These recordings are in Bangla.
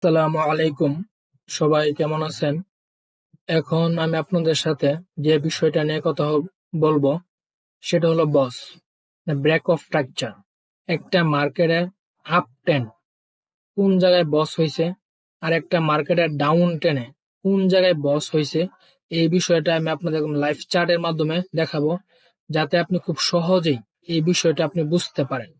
আসসালামু আলাইকুম। সবাই কেমন আছেন? এখন আমি আপনাদের সাথে যে বিষয়টা নিয়ে বলবো সেটা হলো বস, ব্রেক অফ স্ট্রাকচার। একটা মার্কেটের আপ টেন কোন জায়গায় বস হয়েছে আর একটা মার্কেটের ডাউন টেনে কোন জায়গায় বস হয়েছে, এই বিষয়টা আমি আপনাদের লাইভ চার্টের মাধ্যমে দেখাবো, যাতে আপনি খুব সহজেই এই বিষয়টা আপনি বুঝতে পারেন।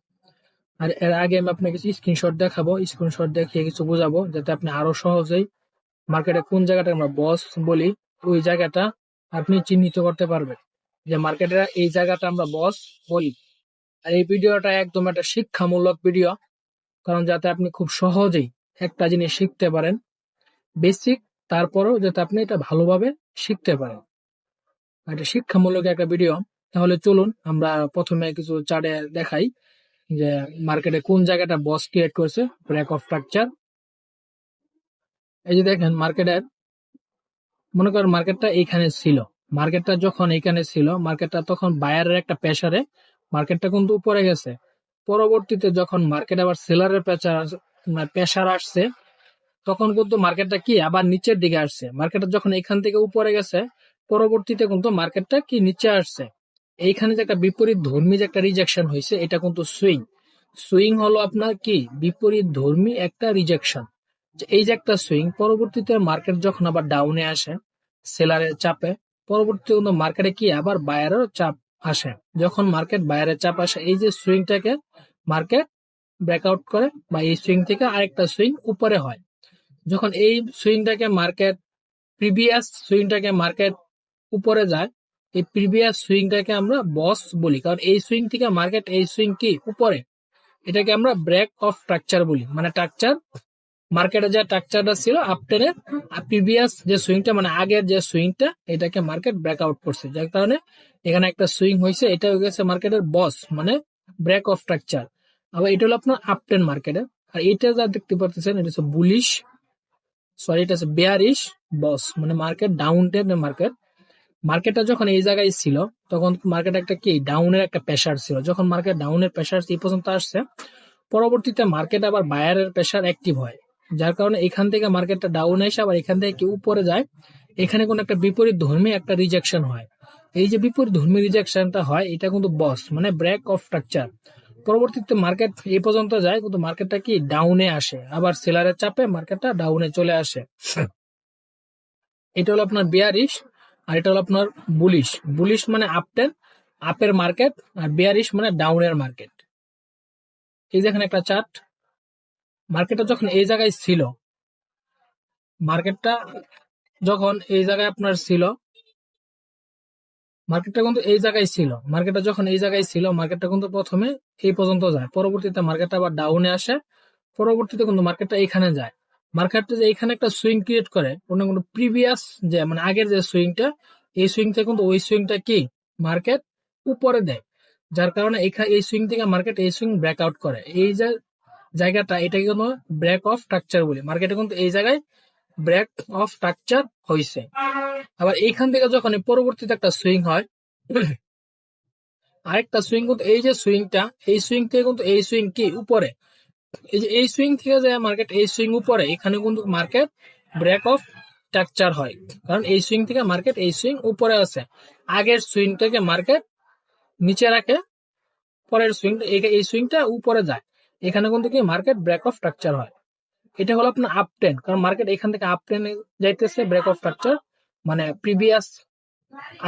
আর এর আগে আমি আপনাকে কিছু স্ক্রিনশট দেখাবো, স্ক্রিনশট দেখিয়ে কিছু বোঝাবো, যাতে আপনি আরো সহজেই মার্কেটে কোন জায়গাটা আমরা বস বলি ওই জায়গাটা আপনি চিহ্নিত করতে পারবেন যে মার্কেটে এই জায়গাটা আমরা বস বলি। আর এই ভিডিওটা একদম একটা শিক্ষামূলক ভিডিও, কারণ যাতে আপনি খুব সহজেই একটা জিনিস শিখতে পারেন, বেসিক, তারপরেও যাতে আপনি এটা ভালোভাবে শিখতে পারেন। এটা শিক্ষামূলক একটা ভিডিও। তাহলে চলুন আমরা প্রথমে কিছু চার্টে দেখাই যে মার্কেটে কোন জায়গাটা বস ক্রিয়েট করছে, ব্রেক অফ স্ট্রাকচার। এই যে দেখেন মার্কেটের, মনে করেন মার্কেটটা এইখানে ছিল, মার্কেটটা যখন এইখানে ছিল মার্কেটটা তখন বায়ারের একটা প্রেসারে মার্কেটটা কিন্তু উপরে গেছে। পরবর্তীতে যখন মার্কেট আবার সেলারের প্রেসার আসছে, তখন কিন্তু মার্কেটটা কি আবার নিচের দিকে আসছে। মার্কেটটা যখন এখান থেকে উপরে গেছে, পরবর্তীতে কিন্তু মার্কেটটা কি নিচে আসছে। এইখানে যে একটা বিপরীত ধর্মী যে একটা রিজেকশন হয়েছে, এটা কিন্তু সুইং। সুইং হলো আপনার কি বিপরীত ধর্মী একটা রিজেকশন। এই যে একটা সুইং, পরবর্তীতে মার্কেট যখন আবার ডাউনে আসে সেলারের চাপে, পরবর্তীতে কিন্তু মার্কেটে কি আবার বায়ারের চাপ আসে। যখন মার্কেট বায়ারের চাপ আসে, এই যে সুইংটাকে মার্কেট ব্রেকআউট করে বা এই সুইং থেকে আরেকটা সুইং উপরে হয়। যখন এই সুইংটাকে মার্কেট প্রিভিয়াস সুইংটাকে মার্কেট উপরে যায়, এই প্রিভিয়াস সুইংটাকে আমরা বস বলি, কারণ এই সুইং থেকে মার্কেট এই সুইং কি উপরে, এটাকে আমরা ব্রেক অফ স্ট্রাকচার বলি। মানে স্ট্রাকচার, মার্কেটে যে স্ট্রাকচারটা ছিল আপটেনের, প্রিভিয়াস যে সুইংটা মানে আগের যে সুইংটা, এটাকে মার্কেট ব্রেকআউট করছে, যার কারণে এখানে একটা সুইং হয়েছে। এটা হয়ে গেছে মার্কেটের বস, মানে ব্রেক অফ স্ট্রাকচার। আবার এটা হলো আপনার আপটেন মার্কেটে। আর এটা যা দেখতে পাচ্ছেন এটা হচ্ছে বুলিশ, সরি এটা হচ্ছে বেয়ারিশ বস, মানে মার্কেট ডাউন টেনের মার্কেট। মার্কেটটা যখন এই জায়গায় ছিল, তখন মার্কেট একটা কি ডাউনের একটা প্রেসার ছিল। যখন মার্কেট ডাউনের প্রেসার এই পর্যন্ত আসছে, পরবর্তীতে মার্কেট আবার বায়ারের প্রেসার অ্যাক্টিভ হয়, যার কারণে এখান থেকে মার্কেটটা ডাউন এসে আবার এখান থেকে কি উপরে যায়। এখানে কোন একটা বিপরীত ধর্মী একটা রিজেকশন হয়। এই যে বিপরীত ধর্মী রিজেকশনটা হয়, এটা কিন্তু বস, মানে ব্রেক অফ স্ট্রাকচার। পরবর্তীতে মার্কেট এই পর্যন্ত যায়, কিন্তু মার্কেটটা কি ডাউনে আসে, আবার সেলারের চাপে মার্কেটটা ডাউনে চলে আসে। এটা হলো আপনার বেয়ারিশ, আর এটা হলো আপনার বুলিশ। বুলিশ মানে আপটেন, আপের মার্কেট, আর বেয়ারিশ মানে ডাউনের মার্কেট। এই দেখেন একটা চার্ট, মার্কেটটা যখন এই জায়গায় ছিল, মার্কেটটা যখন এই জায়গায় আপনার ছিল, মার্কেটটা কিন্তু এই জায়গায় ছিল, মার্কেটটা যখন এই জায়গায় ছিল, মার্কেটটা কিন্তু প্রথমে এই পর্যন্ত যায়, পরবর্তীতে মার্কেটটা আবার ডাউনে আসে, পরবর্তীতে কিন্তু মার্কেটটা এখানে যায়। মার্কেটটা যে এখানে একটা সুইং ক্রিয়েট করে, কোনো কোনো প্রিভিয়াস যে মানে আগের যে সুইংটা, এই সুইং থেকে কিন্তু ওই সুইংটা কি মার্কেট উপরে দেয়, যার কারণে এখানে এই সুইং থেকে মার্কেট এই সুইং ব্রেকআউট করে। এই যে জায়গাটা, এটাকে কিন্তু ব্রেক অফ স্ট্রাকচার বলি। মার্কেটে কিন্তু এই জায়গায় ব্রেক অফ স্ট্রাকচার হয়েছে। আবার এইখান থেকে যখন পরবর্তীতে একটা সুইং হয়, আরেকটা সুইং কিন্তু এই যে সুইংটা, এই সুইং থেকে কিন্তু এই সুইং কি উপরে, এই যে এই সুইং থেকে যায় মার্কেট এই সুইং উপরে, এখানে কিন্তু মার্কেট ব্রেক অফ স্ট্রাকচার হয়, কারণ এই সুইং থেকে মার্কেট এই সুইং উপরে আছে, আগের সুইংটাকে মার্কেট নিচে রাখে, পরের সুইং এই সুইংটা উপরে যায়, এখানে কিন্তু কি মার্কেট ব্রেক অফ স্ট্রাকচার হয়। এটা হলো আপনার আপ টেন, কারণ মার্কেট এখান থেকে আপ টেনে যাইতেছে, ব্রেক অফ স্ট্রাকচার মানে প্রিভিয়াস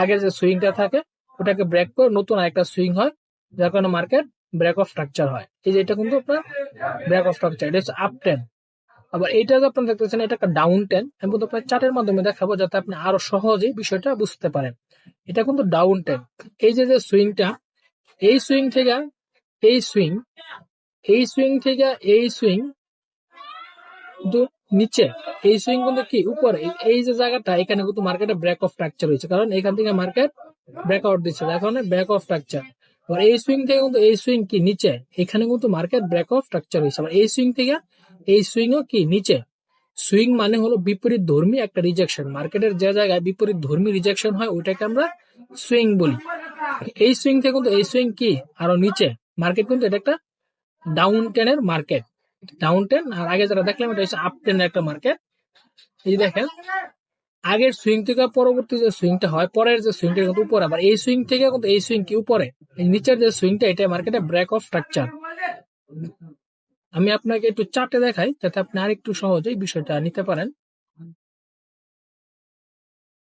আগের যে সুইংটা থাকে ওটাকে ব্রেক করে নতুন আরেকটা সুইং হয়, যার কারণে মার্কেট ব্রেক অফ স্ট্রাকচার হয়। এই যে এটা কিন্তু আপনার ব্রেক অফ স্ট্রাকচার, এটা হচ্ছে আপ টেন। আবার এইটা যে আপনারা দেখতেছেন, এটা একটা ডাউন টেন। আমি কিন্তু আপনার চার্টের মাধ্যমে দেখাবো, যাতে আপনি আরো সহজেই বিষয়টা বুঝতে পারেন। এটা কিন্তু ডাউন টেন। এই যে যে সুইংটা, এই সুইং থেকে এই সুইং, এই সুইং থেকে এই সুইং কিন্তু নিচে, এই সুইং কিন্তু কি উপরে, এই যে জায়গাটা এখানে কিন্তু মার্কেটে ব্রেক অফ স্ট্রাকচার হয়েছে, কারণ এখান থেকে মার্কেট ব্রেকআউট দিচ্ছে, যার কারণে ব্রেক অফ স্ট্রাকচার। আর এই সুইং থেকে কিন্তু এই সুইং কি নিচে, এখানে কিন্তু মার্কেট ব্রেক অফ স্ট্রাকচার হয়েছে। আবার এই সুইং থেকে এই সুইংও কি নিচে। সুইং মানে হলো বিপরীত ধর্মী একটা রিজেকশন। মার্কেটের যে জায়গায় বিপরীত ধর্মী রিজেকশন হয় ওইটাকে আমরা সুইং বলি। এই সুইং থেকে কিন্তু এই সুইং কি আরো নিচে, মার্কেট কিন্তু এটা একটা ডাউন টেনের মার্কেট। ডাউন টেন, আর আগে যেটা দেখলাম এটা হচ্ছে আপ টেনের একটা মার্কেট। এই দেখেন আগের সুইং থেকে পরবর্তী যে সুইংটা হয়, পরের যে সুইংটা কিন্তু উপরে, আবার এই সুইং থেকে কিন্তু এই সুইং কি উপরে, এই নিচের যে সুইংটা এটা মার্কেটে ব্রেক অফ স্ট্রাকচার। আমি আপনাকে একটু চার্টে দেখাই যাতে আপনি আরেকটু সহজেই বিষয়টা নিতে পারেন।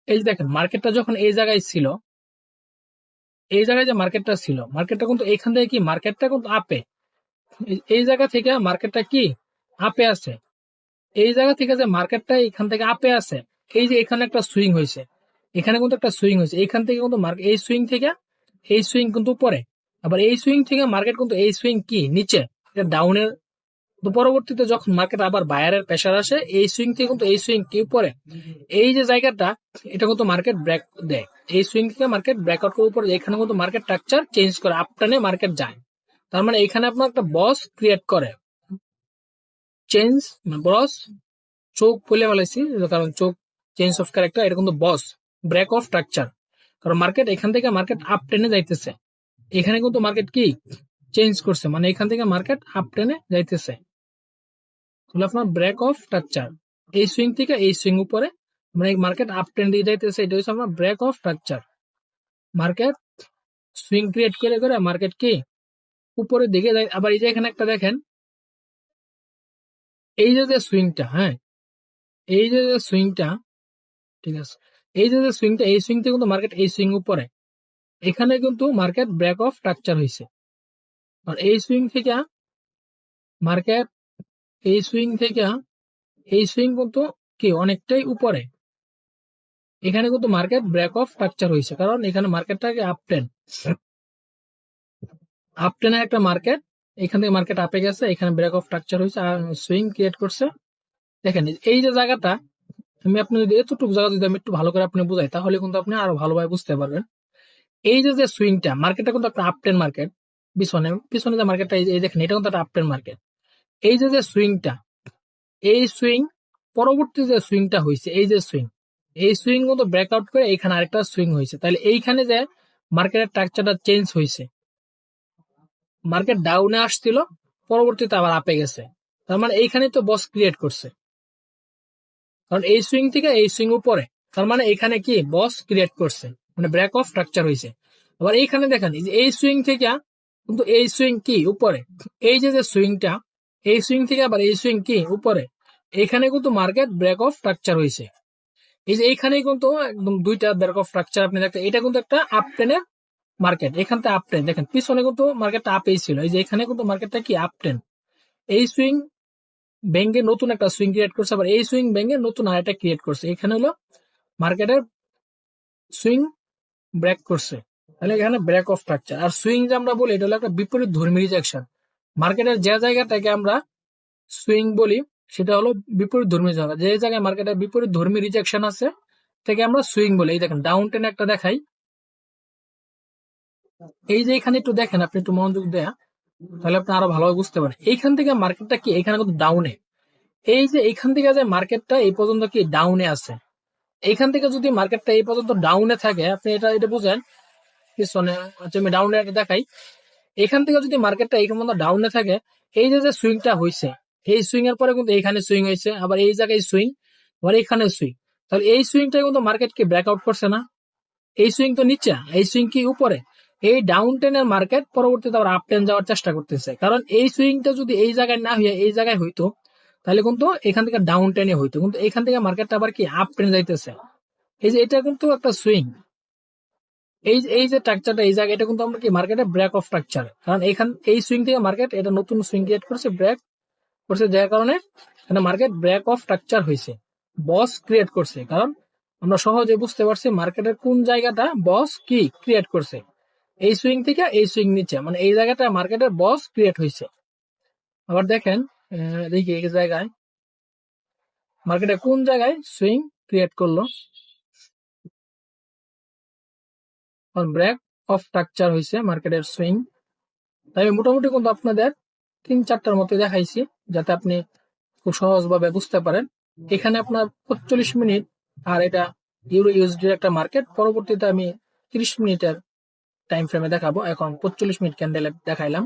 এই যে দেখেন মার্কেটটা যখন এই জায়গায় ছিল, এই জায়গায় যে মার্কেটটা ছিল, মার্কেটটা কিন্তু এখান থেকে কি মার্কেটটা কিন্তু আপে, এই জায়গা থেকে মার্কেটটা কি আপে আছে, এই জায়গা থেকে যে মার্কেটটা এখান থেকে আপে আছে, এই যে এখানে একটা সুইং হয়েছে, এখানে কিন্তু একটা সুইং হয়েছে, এখান থেকে কিন্তু এই সুইং থেকে এই সুইং কিন্তু উপরে, আবার এই সুইং থেকে মার্কেট কিন্তু এই সুইং কি নিচে, এটা ডাউনের। তো পরবর্তীতে যখন মার্কেট আবার বায়ারের প্রেসার আসে, এই সুইং থেকে কিন্তু এই সুইং কি উপরে, এই যে জায়গাটা এটা কিন্তু মার্কেট ব্রেক দেয়, এই সুইং থেকে মার্কেট ব্রেকআউট করে উপরে, এখানে কিন্তু মার্কেট স্ট্রাকচার চেঞ্জ করে আপটানে মার্কেট যায়। তার মানে এখানে আপনার একটা বস ক্রিয়েট করে, চেঞ্জ বস, চোখ বলে ফেলেছি কারণ চোখ চেঞ্জ অফ ক্যারেক্টার, এটা কিন্তু বস ব্রেক অফ স্ট্রাকচার। কারণ মার্কেট এখান থেকে মার্কেট আপ টেনে যাইতেছে, এখানে কিন্তু মার্কেট কি চেঞ্জ করছে, মানে এখান থেকে মার্কেট আপ টেনে যাইতেছে, তাহলে আপনার ব্রেক অফ স্ট্রাকচার, এই সুইং থেকে এই সুইং উপরে, মানে মার্কেট আপ টেন দিয়ে যাইতেছে, এটা হচ্ছে আপনার break of structure. Market swing create করে করে মার্কেট কি উপরের দিকে যায়। আবার এই যে এখানে একটা দেখেন, এই যে সুইংটা, হ্যাঁ এই যে সুইংটা, ঠিক আছে, এই যে সুইংটা, এই সুইং থেকে কিন্তু মার্কেট এই সুইং উপরে, এখানে কিন্তু মার্কেট ব্রেক অফ স্ট্রাকচার হয়েছে। আর এই সুইং থেকে মার্কেট, এই সুইং থেকে এই সুইং কিন্তু কি অনেকটাই উপরে, এখানে কিন্তু মার্কেট ব্রেক অফ স্ট্রাকচার হয়েছে, কারণ এখানে মার্কেটটাকে আপ টেনের একটা মার্কেট, এখান থেকে মার্কেট আপে গেছে, এখানে ব্রেক অফ স্ট্রাকচার হয়েছে আর সুইং ক্রিয়েট করছে। দেখেন এই যে জায়গাটা, আমি আপনি যদি এতটুকু জায়গা যদি আমি একটু ভালো করে আপনি বুঝাই, তাহলে কিন্তু আপনি আরো ভালোভাবে বুঝতে পারবেন। এই যে সুইংটা, মার্কেটটা কিন্তু একটা আপটেন মার্কেট, পিছনে পিছনে যে মার্কেটটা এই দেখেন এটা কিন্তু একটা আপটেন মার্কেট। এই যে সুইংটা, এই সুইং পরবর্তী যে সুইংটা হয়েছে, এই যে সুইং, এই সুইং কিন্তু ব্রেকআউট করে এখানে আরেকটা সুইং হয়েছে, তাহলে এইখানে যে মার্কেটের স্ট্রাকচারটা চেঞ্জ হয়েছে, মার্কেট ডাউনে আসছিল, পরবর্তীতে আবার আপে গেছে, তার মানে এইখানে তো বস ক্রিয়েট করছে, কারণ এই সুইং থেকে এই সুইং উপরে, তার মানে এখানে কি বস ক্রিয়েট করছে, মানে ব্রেক অফ স্ট্রাকচার হয়েছে। আবার এইখানে দেখেন এই সুইং থেকে কিন্তু এই সুইং কি উপরে, এই যে সুইংটা, এই সুইং থেকে আবার এই সুইং কি উপরে, এখানে কিন্তু মার্কেট ব্রেক অফ স্ট্রাকচার হয়েছে। এই যে এইখানে কিন্তু একদম দুইটা ব্রেক অফ স্ট্রাকচার আপনি দেখতে, এটা কিন্তু একটা আপ টেনের মার্কেট, এখান থেকে আপ টেন, দেখেন পিছনে কিন্তু মার্কেটটা আপেই ছিল, এই যে এখানে কিন্তু মার্কেটটা কি আপ টেন, এই সুইং ব্যাংকে নতুন একটা সুইং ক্রিয়েট করছে, আবার এই সুইং ব্যাংকে নতুন আরেকটা ক্রিয়েট করছে, এখানে হলো মার্কেটের সুইং ব্রেক করছে, তাহলে এখানে ব্রেক অফ স্ট্রাকচার। আর সুইং যে আমরা বলি এটা হলো একটা বিপরীত ধর্মী রিজেকশন, মার্কেটের যে জায়গাটাকে আমরা সুইং বলি সেটা হলো বিপরীত ধর্মী জায়গা, যে জায়গায় মার্কেটের বিপরীত ধর্মী রিজেকশন আছে থেকে আমরা সুইং বলি। এই দেখেন ডাউন টেন একটা দেখাই, এই যে এখানে একটু দেখেন, আপনি একটু মনোযোগ দেয়া, তাহলে আপনি আরো ভালোভাবে বুঝতে পারেন। এইখান থেকে মার্কেটটা কি এখানে কিন্তু ডাউনে, এই যে এইখান থেকে যে মার্কেটটা এই পর্যন্ত কি ডাউনে আছে, এইখান থেকে যদি মার্কেটটা এই পর্যন্ত ডাউনে থাকে, আপনি এটা এটা বুঝেন পিছনে, আচ্ছা আমি ডাউনে একটা দেখাই, এখান থেকে যদি মার্কেটটা এইখান পর্যন্ত ডাউনে থাকে, এই যে সুইংটা হয়েছে, এই সুইং এর পরে কিন্তু এইখানে সুইং হয়েছে, আবার এই জায়গায় সুইং, আবার এইখানে সুইং, তাহলে এই সুইংটা কিন্তু মার্কেট কি ব্রেকআউট করছে না, এই সুইং তো নিচে, এই সুইং কি উপরে, এই ডাউন টেনের মার্কেট পরবর্তীতে আবার আপ টেন যাওয়ার চেষ্টা করতেছে, কারণ এই সুইংটা যদি এই জায়গায় না হয়ে এই জায়গায় হইতো, তাহলে কিন্তু এখান থেকে ডাউন টেনে হইতো, কিন্তু এখান থেকে মার্কেটটা আবার কি আপ টেনে যাইতেছে। এই যে এটা কিন্তু একটা সুইং, এই যে স্ট্রাকচারটা এই জায়গা, এটা কিন্তু আমরা কি মার্কেটে ব্রেক অফ স্ট্রাকচার, কারণ এই সুইং থেকে মার্কেট এটা নতুন সুইং ক্রিয়েট করছে, ব্রেক করছে, যার কারণে এখানে মার্কেট ব্রেক অফ স্ট্রাকচার হয়েছে, বস ক্রিয়েট করছে, কারণ আমরা সহজে বুঝতে পারছি মার্কেটের কোন জায়গাটা বস কি ক্রিয়েট করছে, এই সুইং থেকে এই সুইং নিচে, মানে এই জায়গাটা মার্কেটের বস ক্রিয়েট হয়েছে। আবার দেখেন দেখি এই জায়গায় মার্কেটে কোন জায়গায় সুইং ক্রিয়েট করলো, ব্রেক অফ স্ট্রাকচার হয়েছে মার্কেটের সুইং। তাই আমি মোটামুটি কিন্তু আপনাদের 3-4টার মতো দেখাইছি, যাতে আপনি খুব সহজভাবে বুঝতে পারেন। এখানে আপনার 45 মিনিট, আর এটা ইউরো ইউএসডি একটা মার্কেট, পরবর্তীতে আমি 30 মিনিটের টাইম ফ্রেমে দেখাবো, এখন 45 মিনিট ক্যান্ডেলে দেখাইলাম।